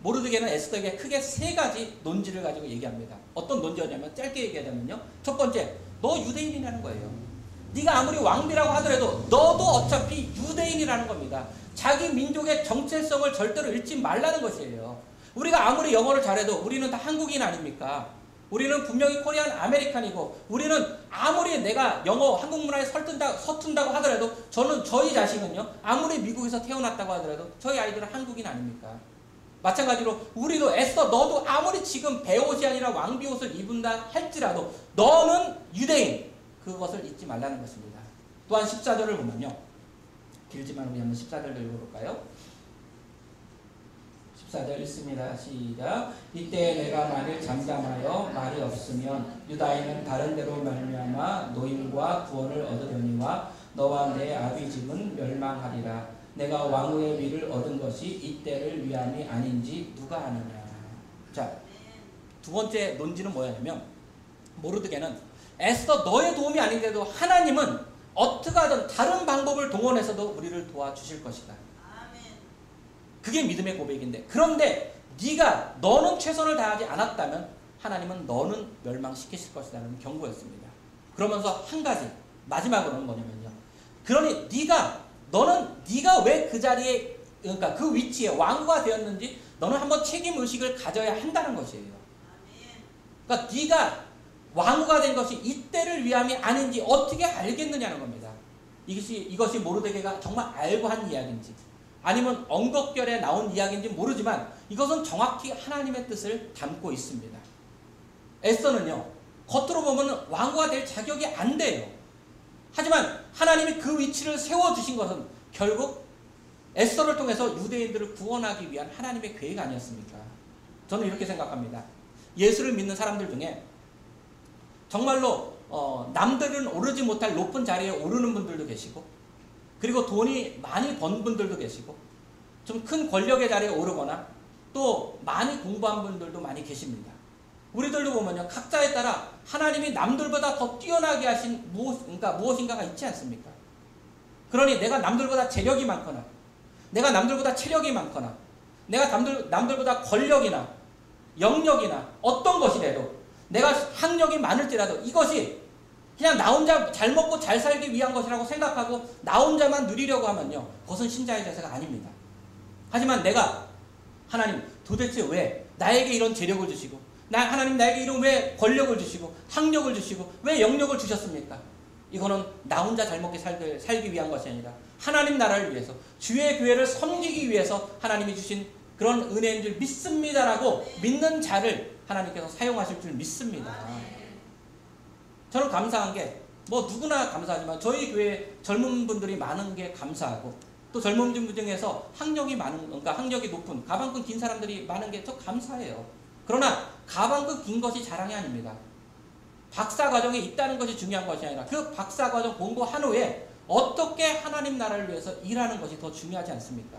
모르드게는 에스더에게 크게 세 가지 논지를 가지고 얘기합니다. 어떤 논지였냐면 짧게 얘기하자면요. 첫 번째, 너 유대인이라는 거예요. 네가 아무리 왕비라고 하더라도 너도 어차피 유대인이라는 겁니다. 자기 민족의 정체성을 절대로 잃지 말라는 것이에요. 우리가 아무리 영어를 잘해도 우리는 다 한국인 아닙니까? 우리는 분명히 코리안 아메리칸이고 우리는 아무리 내가 영어 한국 문화에 서툰다고 하더라도 저희 자식은요. 아무리 미국에서 태어났다고 하더라도 저희 아이들은 한국인 아닙니까? 마찬가지로 우리도 에스더 너도 아무리 지금 배옷이 아니라 왕비 옷을 입은다 할지라도 너는 유대인. 그것을 잊지 말라는 것입니다. 또한 14절을 보면요. 길지만 우리 한번 14절도 읽어볼까요? 14절 읽습니다. 시작. 이때 내가 만일 잠잠하여 말이 없으면 유다인은 다른 데로 말미암아 노임과 구원을 얻으려니와 너와 내 아비 집은 멸망하리라. 내가 왕후의 위를 얻은 것이 이때를 위함이 아닌지 누가 아느냐. 자, 두 번째 논지는 뭐냐면 모르드게는 에스더 너의 도움이 아닌데도 하나님은 어떻게 하든 다른 방법을 동원해서도 우리를 도와주실 것이다. 그게 믿음의 고백인데 그런데 너는 최선을 다하지 않았다면 하나님은 너는 멸망시키실 것이라는 경고였습니다. 그러면서 한 가지 마지막으로는 뭐냐면요. 그러니 네가 왜 그 자리에 그러니까 그 위치에 왕후가 되었는지 너는 한번 책임의식을 가져야 한다는 것이에요. 그러니까 네가 왕후가 된 것이 이때를 위함이 아닌지 어떻게 알겠느냐는 겁니다. 이것이 모르드게가 정말 알고 한 이야기인지 아니면 언급결에 나온 이야기인지 모르지만 이것은 정확히 하나님의 뜻을 담고 있습니다. 에스더는요. 겉으로 보면 왕후가 될 자격이 안 돼요. 하지만 하나님이 그 위치를 세워주신 것은 결국 에스더를 통해서 유대인들을 구원하기 위한 하나님의 계획 아니었습니까? 저는 이렇게 생각합니다. 예수를 믿는 사람들 중에 정말로 남들은 오르지 못할 높은 자리에 오르는 분들도 계시고 그리고 돈이 많이 번 분들도 계시고 좀 큰 권력의 자리에 오르거나 또 많이 공부한 분들도 많이 계십니다. 우리들도 보면요. 각자에 따라 하나님이 남들보다 더 뛰어나게 하신 무엇인가가 있지 않습니까? 그러니 내가 남들보다 재력이 많거나 내가 남들보다 체력이 많거나 내가 남들보다 권력이나 영역이나 어떤 것이라도 내가 학력이 많을지라도 이것이 그냥 나 혼자 잘 먹고 잘 살기 위한 것이라고 생각하고 나 혼자만 누리려고 하면요. 그것은 신자의 자세가 아닙니다. 하지만 내가 하나님 도대체 왜 나에게 이런 재력을 주시고 하나님 나에게 이런 왜 권력을 주시고 학력을 주시고 왜 영역을 주셨습니까? 이거는 나 혼자 잘 먹게 살기 위한 것이 아니라 하나님 나라를 위해서 주의 교회를 섬기기 위해서 하나님이 주신 그런 은혜인 줄 믿습니다라고 믿는 자를 하나님께서 사용하실 줄 믿습니다. 저는 감사한 게 누구나 감사하지만 저희 교회에 젊은 분들이 많은 게 감사하고 또 젊은 분들 중에서 학력이 높은 가방끈 긴 사람들이 많은 게 더 감사해요. 그러나 가방끈 긴 것이 자랑이 아닙니다. 박사 과정에 있다는 것이 중요한 것이 아니라 그 박사 과정 공부한 후에 어떻게 하나님 나라를 위해서 일하는 것이 더 중요하지 않습니까?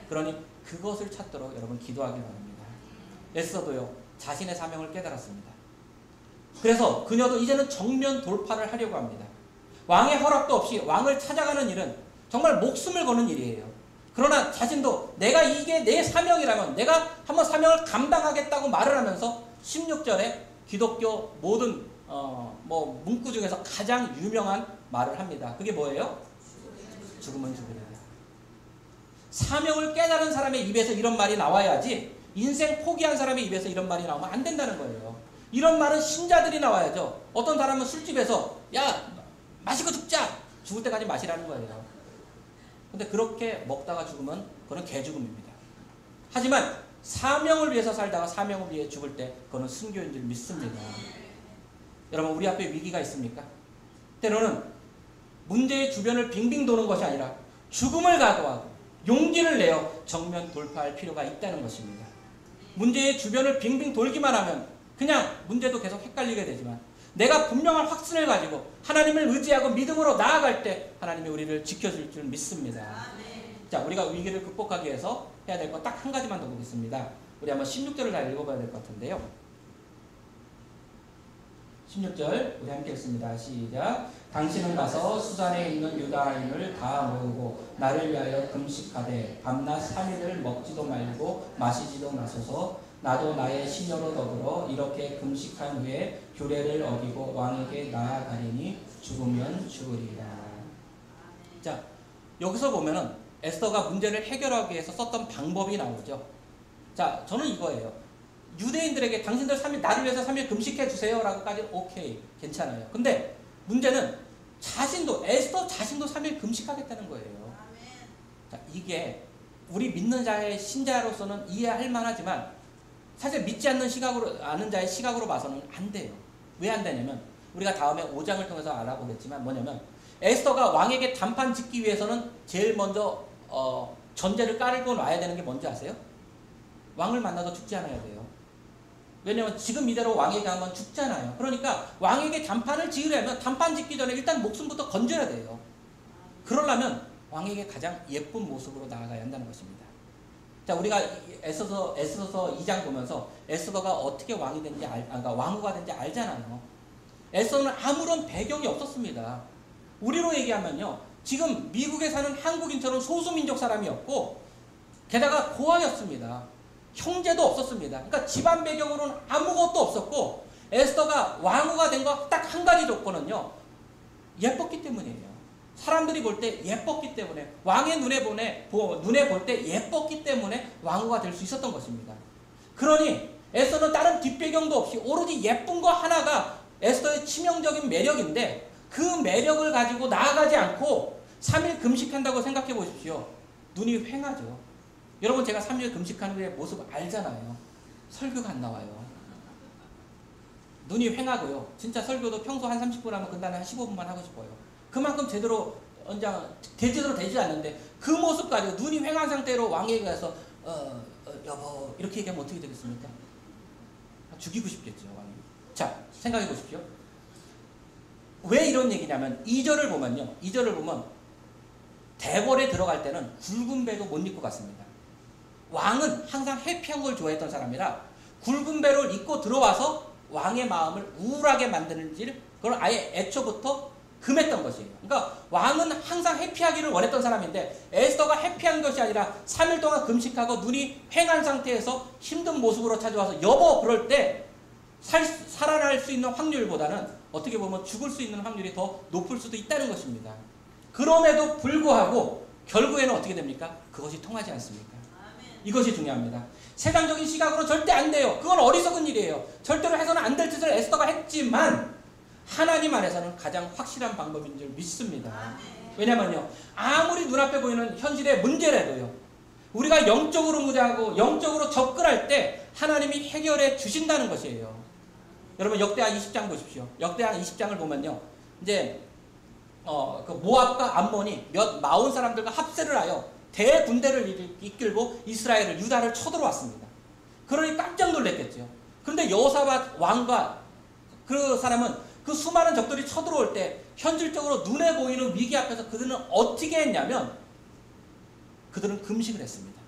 그러니 그것을 찾도록 여러분 기도하길 바랍니다. 에스더도요. 자신의 사명을 깨달았습니다. 그래서 그녀도 이제는 정면 돌파를 하려고 합니다. 왕의 허락도 없이 왕을 찾아가는 일은 정말 목숨을 거는 일이에요. 그러나 자신도 내가 이게 내 사명이라면 내가 한번 사명을 감당하겠다고 말을 하면서 16절에 기독교 모든 문구 중에서 가장 유명한 말을 합니다. 그게 뭐예요? 죽으면 죽으리라. 사명을 깨달은 사람의 입에서 이런 말이 나와야지 인생 포기한 사람의 입에서 이런 말이 나오면 안 된다는 거예요. 이런 말은 신자들이 나와야죠. 어떤 사람은 술집에서 야 마시고 죽자! 죽을 때까지 마시라는 거예요. 근데 그렇게 먹다가 죽으면 그건 개죽음입니다. 하지만 사명을 위해서 살다가 사명을 위해 죽을 때 그거는 순교인 줄 믿습니다. 여러분 우리 앞에 위기가 있습니까? 때로는 문제의 주변을 빙빙 도는 것이 아니라 죽음을 각오하고 용기를 내어 정면 돌파할 필요가 있다는 것입니다. 문제의 주변을 빙빙 돌기만 하면 그냥 문제도 계속 헷갈리게 되지만 내가 분명한 확신을 가지고 하나님을 의지하고 믿음으로 나아갈 때 하나님이 우리를 지켜줄 줄 믿습니다. 자, 우리가 위기를 극복하기 위해서 해야 될 것 딱 한 가지만 더 보겠습니다. 우리 한번 16절을 다 읽어봐야 될 것 같은데요. 16절 우리 함께 읽습니다. 시작. 당신은 가서 수산에 있는 유다인을 다 모으고 나를 위하여 금식하되 밤낮 3일을 먹지도 말고 마시지도 마소서. 나도 나의 시녀로 더불어 이렇게 금식한 후에 규례를 어기고 왕에게 나아가리니 죽으면 죽으리라. 자, 여기서 보면은 에스더가 문제를 해결하기 위해서 썼던 방법이 나오죠. 자, 저는 이거예요. 유대인들에게 당신들 3일, 나를 위해서 3일 금식해 주세요 라고까지 오케이, 괜찮아요. 근데 문제는 에스더 자신도 3일 금식하겠다는 거예요. 자, 이게 우리 믿는 자의 신자로서는 이해할 만하지만 사실 믿지 않는 아는 자의 시각으로 봐서는 안 돼요. 왜 안 되냐면 우리가 다음에 5장을 통해서 알아보겠지만 뭐냐면 에스더가 왕에게 단판 짓기 위해서는 제일 먼저 전제를 깔고 놔야 되는 게 뭔지 아세요? 왕을 만나서 죽지 않아야 돼요. 왜냐면 지금 이대로 왕에게 가면 죽잖아요. 그러니까 왕에게 단판을 지으려면 단판 짓기 전에 일단 목숨부터 건져야 돼요. 그러려면 왕에게 가장 예쁜 모습으로 나아가야 한다는 것입니다. 자, 우리가 에스더서 2장 보면서 에스더가 어떻게 왕이 된지 왕후가 된지 알잖아요. 에스더는 아무런 배경이 없었습니다. 우리로 얘기하면요, 지금 미국에 사는 한국인처럼 소수민족 사람이었고 게다가 고아였습니다. 형제도 없었습니다. 그러니까 집안 배경으로는 아무것도 없었고 에스더가 왕후가 된 거 딱 한 가지 조건은요, 예뻤기 때문이에요. 사람들이 볼 때 예뻤기 때문에, 왕의 눈에 볼 때 예뻤기 때문에 왕후가 될 수 있었던 것입니다. 그러니 에스더는 다른 뒷배경도 없이 오로지 예쁜 거 하나가 에스더의 치명적인 매력인데 그 매력을 가지고 나아가지 않고 3일 금식한다고 생각해 보십시오. 눈이 휑하죠. 여러분, 제가 3일 금식하는 후에 모습 알잖아요. 설교가 안 나와요. 눈이 휑하고요. 진짜 설교도 평소 한 30분 하면 그 다음에 한 15분만 하고 싶어요. 그만큼 제대로 되지 않는데 그 모습 가지고 눈이 휑한 상태로 왕에게 가서 여보 이렇게 얘기하면 어떻게 되겠습니까? 죽이고 싶겠죠, 왕이. 자, 생각해 보십시오. 왜 이런 얘기냐면 2절을 보면 대궐에 들어갈 때는 굵은 배도 못 입고 갔습니다. 왕은 항상 해피한 걸 좋아했던 사람이라 굵은 배를 입고 들어와서 왕의 마음을 우울하게 만드는 그걸 아예 애초부터 금했던 것이에요. 그러니까 왕은 항상 해피하기를 원했던 사람인데 에스더가 해피한 것이 아니라 3일 동안 금식하고 눈이 휑한 상태에서 힘든 모습으로 찾아와서 여보 그럴 때 살아날 수 있는 확률보다는 어떻게 보면 죽을 수 있는 확률이 더 높을 수도 있다는 것입니다. 그럼에도 불구하고 결국에는 어떻게 됩니까? 그것이 통하지 않습니까? 이것이 중요합니다. 세상적인 시각으로 절대 안 돼요. 그건 어리석은 일이에요. 절대로 해서는 안 될 짓을 에스더가 했지만 하나님 안에서는 가장 확실한 방법인 줄 믿습니다. 왜냐면요, 아무리 눈앞에 보이는 현실의 문제라도요, 우리가 영적으로 무장하고 영적으로 접근할 때 하나님이 해결해 주신다는 것이에요. 여러분, 역대하 20장 보십시오. 역대하 20장을 보면요, 이제 그 모압과 암몬이 몇 마온 사람들과 합세를 하여 대군대를 이끌고 이스라엘을, 유다를 쳐들어왔습니다. 그러니 깜짝 놀랐겠죠. 그런데 여호사밧 왕과 그 사람은 그 수많은 적들이 쳐들어올 때 현실적으로 눈에 보이는 위기 앞에서 그들은 어떻게 했냐면 그들은 금식을 했습니다.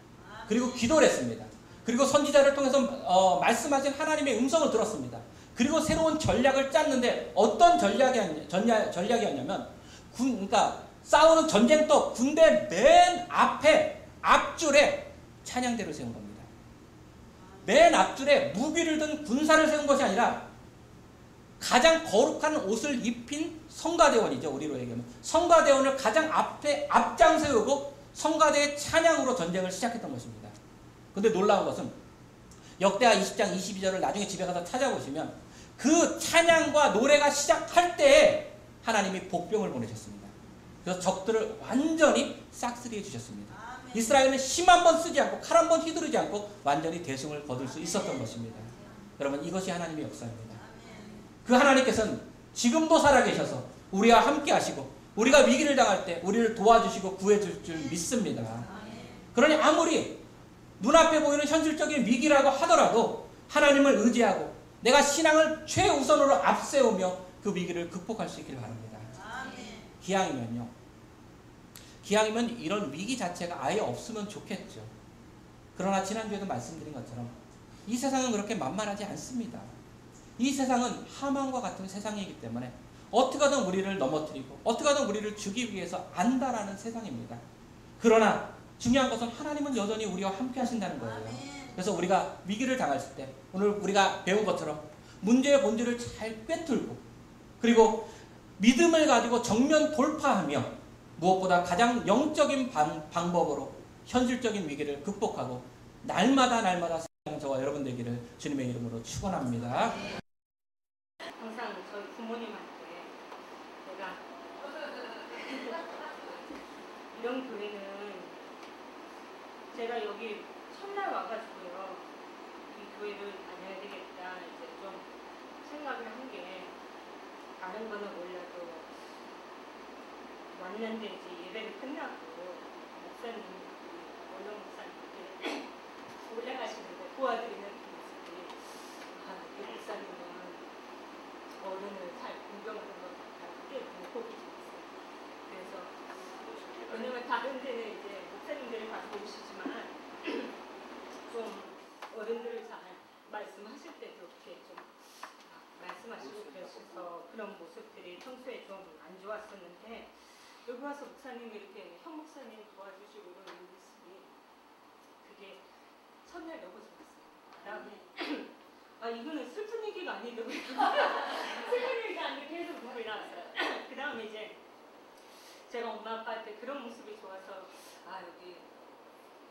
그리고 기도를 했습니다. 그리고 선지자를 통해서 말씀하신 하나님의 음성을 들었습니다. 그리고 새로운 전략을 짰는데 어떤 전략이었냐면 그러니까 싸우는 전쟁터 군대 맨 앞에 앞줄에 찬양대를 세운 겁니다. 맨 앞줄에 무기를 든 군사를 세운 것이 아니라 가장 거룩한 옷을 입힌 성가대원이죠. 우리로 얘기하면 성가대원을 가장 앞에 앞장 세우고 성가대의 찬양으로 전쟁을 시작했던 것입니다. 근데 놀라운 것은 역대하 20장 22절을 나중에 집에 가서 찾아보시면 그 찬양과 노래가 시작할 때에 하나님이 복병을 보내셨습니다. 그래서 적들을 완전히 싹쓸이해 주셨습니다. 이스라엘은 힘 한 번 쓰지 않고 칼 한 번 휘두르지 않고 완전히 대승을 거둘 수 있었던 것입니다. 여러분, 이것이 하나님의 역사입니다. 그 하나님께서는 지금도 살아계셔서 우리와 함께 하시고 우리가 위기를 당할 때 우리를 도와주시고 구해줄 줄 믿습니다. 그러니 아무리 눈앞에 보이는 현실적인 위기라고 하더라도 하나님을 의지하고 내가 신앙을 최우선으로 앞세우며 그 위기를 극복할 수 있길 바랍니다. 기왕이면 이런 위기 자체가 아예 없으면 좋겠죠. 그러나 지난주에도 말씀드린 것처럼 이 세상은 그렇게 만만하지 않습니다. 이 세상은 하만과 같은 세상이기 때문에 어떻게 하든 우리를 넘어뜨리고 어떻게 하든 우리를 주기 위해서 안다라는 세상입니다. 그러나 중요한 것은 하나님은 여전히 우리와 함께 하신다는 거예요. 그래서 우리가 위기를 당했을 때 오늘 우리가 배운 것처럼 문제의 본질을 잘 꿰뚫고 그리고 믿음을 가지고 정면 돌파하며 무엇보다 가장 영적인 방법으로 현실적인 위기를 극복하고 날마다 저와 여러분 되기를 주님의 이름으로 축원합니다. 항상 저희 부모님한테 내가 이런 교회는 제가 여기 첫날 와가지고요 이 교회를 다녀야 되겠다 이제 좀 생각을 한 게 다른 거는 몰라도 왔는데 이제 예배를 끝나고 목사님 원로 목사님께 올라가시는데 도와드리는 모습이 이 목사님은 어른을 잘 공경하는 것 같다고 꽤 보고 있어요. 그래서 왜냐면 다른 데는 이제 목사님들이 가서 오시지만 좀 어른들을 잘 말씀하실 때도 이렇게 좀 말씀하시고 그러셔서 그런 모습들이 평소에 좀 안 좋았었는데 여기 와서 목사님이 이렇게 형 목사님 도와주시고 이런 모습이 그게 첫날 너무 좋았어요. 그다음에 이거는 슬픈 얘기가 아니더라고요. 슬픈 얘기가 아니고 계속 눈물이 나왔어요. 그 다음에 이제 제가 엄마 아빠한테 그런 모습이 좋아서 여기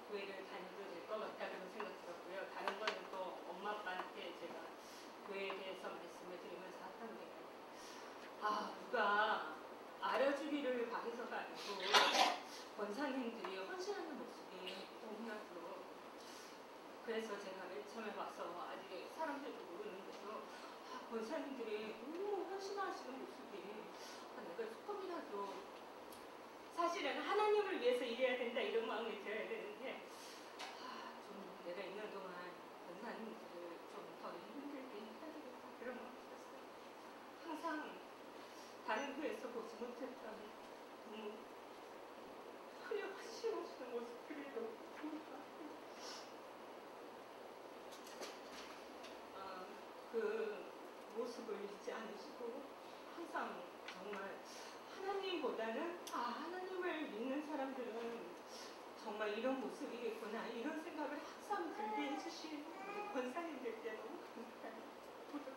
교회를 다녀도 될 것 같다 그런 생각 들었고요. 다른 거는 또 엄마 아빠한테 제가 교회에 대해서 말씀을 드리면서 했던 게 누가 알아주기를 바래서가 아니고 권사님들이 헌신하는 모습이 너무나도 그래서 제가 맨 처음에 와서 아직 사람들도 모르는데도 권사님들이 너무 헌신하시는 모습이 내가 조금이라도 사실은 하나님을 위해서 일해야 된다 이런 마음이 들어야 되는데 좀 내가 있는 동안 권사님들을 좀 더 힘들게 해야 되겠다 그런 마음이 들었어요. 항상 다른 교회에서 보지 못했던 너무 훌륭하시는 모습들이 너무 좋은 것 같아요. 그 모습을 잊지 않으시고 항상 정말 하나님보다는 하나님을 믿는 사람들은 정말 이런 모습이겠구나 이런 생각을 항상 들게 해주신 우리 권사님들께 너무 감사합니다.